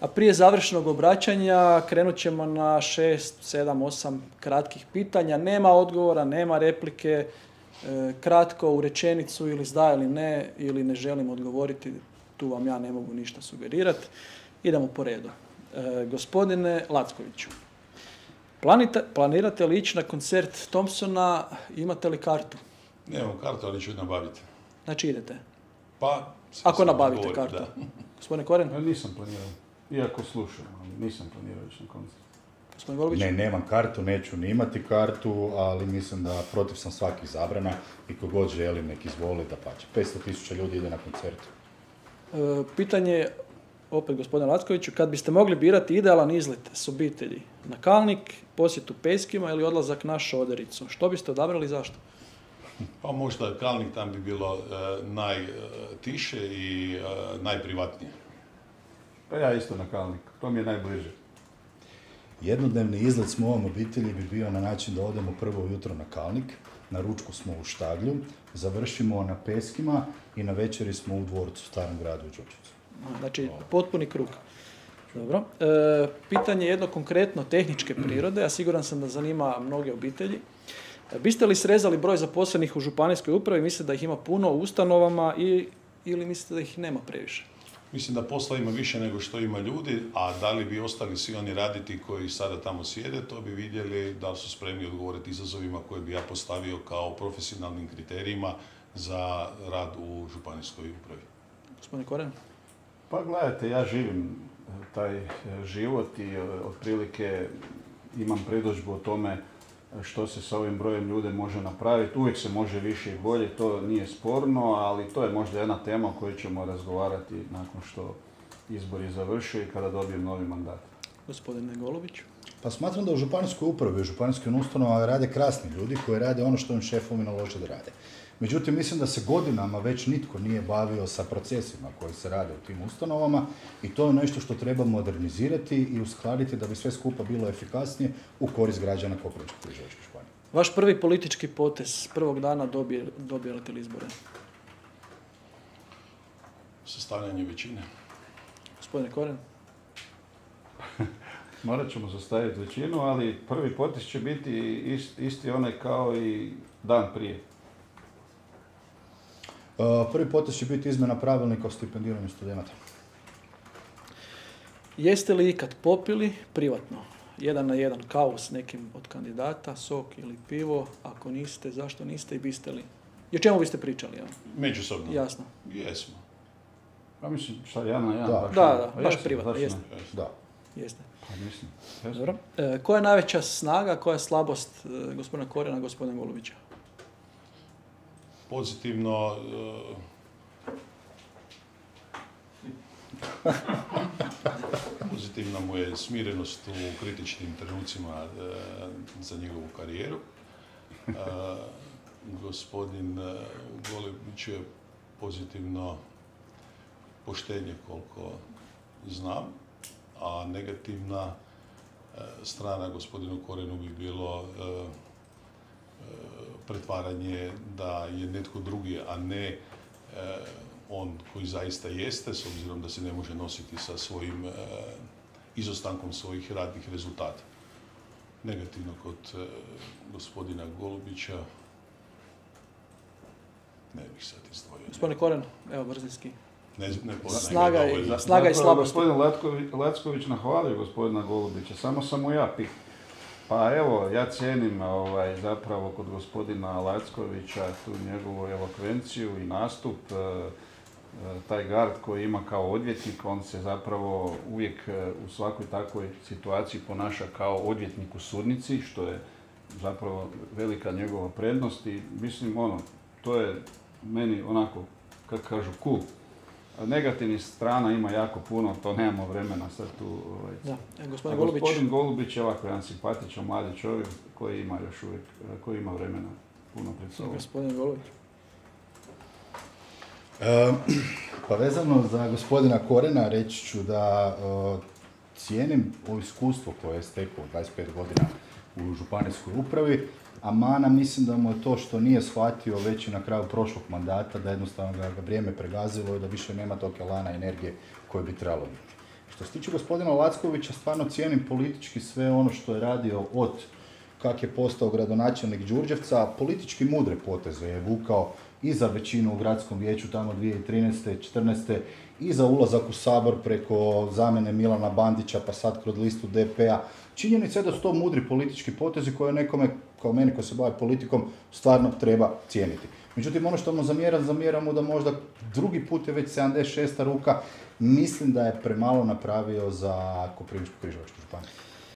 A prije završnog obraćanja krenut ćemo na 6, 7, 8 kratkih pitanja. Nema odgovora, nema replike, kratko u rečenicu ili da ili ne, ili ne želim odgovoriti, tu vam ja ne mogu ništa sugerirati. Idemo po redu. Gospodine Lackoviću, planirate li ići na koncert Thompsona, imate li kartu? Nemam kartu, ali ću nabaviti. Znači idete? Pa, ako nabavite kartu. Da. Gospodine Koren? Ja nisam planirao, iako slušam, ali nisam planirao ići na koncert. Gospodin Golubić? Ne, nemam kartu, neću ni imati kartu, ali mislim da protiv sam svakih zabrana i kogod želi nek izvoli da pače. 500.000 ljudi ide na koncert. Pitanje, opet gospodine Lackoviću, kad biste mogli birati idealan izlet s obitelji na Kalnik, posjetu Peskima ili odlazak na Šodericu, što biste odabrali i zašto? Pa možda Kalnik, tam bi bilo najtiše i najprivatnije. Pa ja isto na Kalnik, to mi je najbliže. Jednodnevni izlet s mojom obitelji bi bio na način da odemo prvo ujutro na Kalnik, na ručku smo u Štaglju, završimo na Peskima i na večeri smo u dvorcu u Starom gradu u Đurđevcu. Znači, potpuni krug. Dobro. Pitanje je jedno konkretno tehničke prirode, a siguran sam da zanima mnoge obitelji. Biste li srezali broj zaposlenih u županijskoj upravi? Mislite da ih ima puno u ustanovama ili mislite da ih nema previše? Mislim da posla ima više nego što ima ljudi, a da li bi ostali svi oni raditi koji sada tamo sjede, to bi vidjeli da li su spremni odgovoriti izazovima koje bi ja postavio kao profesionalnim kriterijima za rad u županijskoj upravi. Gospodine Koren? Pa gledajte, ja živim taj život i otprilike imam predodžbu o tome što se s ovim brojem ljudi može napraviti. Uvijek se može više i bolje, to nije sporno, ali to je možda jedna tema o kojoj ćemo razgovarati nakon što izbori završe i kada dobijem novi mandat. Gospodine Golubić? Pa smatram da u županijskoj upravi, u županijskim ustanovama rade krasni ljudi koji rade ono što im šefovi nalože da rade. Međutim, mislim da se godinama već nitko nije bavio sa procesima koji se rade u tim ustanovama i to je nešto što treba modernizirati i uskladiti da bi sve skupa bilo efikasnije u korist građana Koprivničko-križevačke županije. Vaš prvi politički potez prvog dana dobijete li izbore? Sastavljanje većine. Gospodine Koren? Morat ćemo sastaviti većinu, ali prvi potez će biti isti onaj kao i dan prije. Prvi potez će biti izmjena pravilnika o stipendiranju studenata. Jeste li ikad popili privatno, 1 na 1 kavu s nekim od kandidata, sok ili pivo? Ako niste, zašto niste i biste li? I o čemu biste pričali? Ja? Međusobno. Jasno. Jesmo. Pa mislim, šta 1 na 1? Da, baš privatno, jeste. Da. Jeste. Pa mislim, jeste. Dobro. Koja je najveća snaga, koja je slabost gospodina Korena, gospodina Golubića? Pozitivno, pozitivna mu je smirenost u kritičnim trenucima za njegovu karijeru. Gospodin Golubić je pozitivno poštenje koliko znam, a negativna strana gospodinu Korenu bi bilo pretvaranje da je netko drugi, a ne on koji zaista jeste, s obzirom da se ne može nositi sa svojim izostankom svojih radnih rezultata. Negativno kod gospodina Golubića ne bih sad izdvojio. Gospodine Koren, evo brzinski. Ne Snaga i slabost. Gospodin Lacković nahvalio gospodina Golubića, samo sam mu ja pih. Pa evo, ja cijenim zapravo kod gospodina Lackovića tu njegovu elokvenciju i nastup, taj gard koji ima kao odvjetnik, on se zapravo uvijek u svakoj takvoj situaciji ponaša kao odvjetnik u sudnici, što je zapravo velika njegova prednost i mislim to je meni onako, kako kažu, cool. Negativnih strana ima jako puno, to nemamo vremena sad tu. Gospodin Golubić. Gospodin Golubić je ovako jedan simpatičan mladi čovjek koji ima još uvijek, koji ima vremena puno pred sobom. Gospodin Golubić. Pa vezano za gospodina Korena reći ću da cijenim ovo iskustvo koje je stekao 25 godina u županijskoj upravi, a mana mislim da mu je to što nije shvatio već i na kraju prošlog mandata, da jednostavno ga vrijeme pregazilo i da više nema tog elana energije koje bi trebalo biti. Što se tiče gospodina Lackovića, stvarno cijenim politički sve ono što je radio od kak je postao gradonačelnik Đurđevca, politički mudre poteze je vukao i za većinu u gradskom vijeću tamo 2013. i 2014. i za ulazak u Sabor preko zamjene Milana Bandića pa sad kroz listu DP-a. Činjenica je da su to mudri politički potezi koje nekome, kao meni koji se bavi politikom, stvarno treba cijeniti. Međutim, ono što mu zamjeram mu da možda drugi put je već 76. ruka, mislim da je premalo napravio za Koprivničko-križevačku županiju.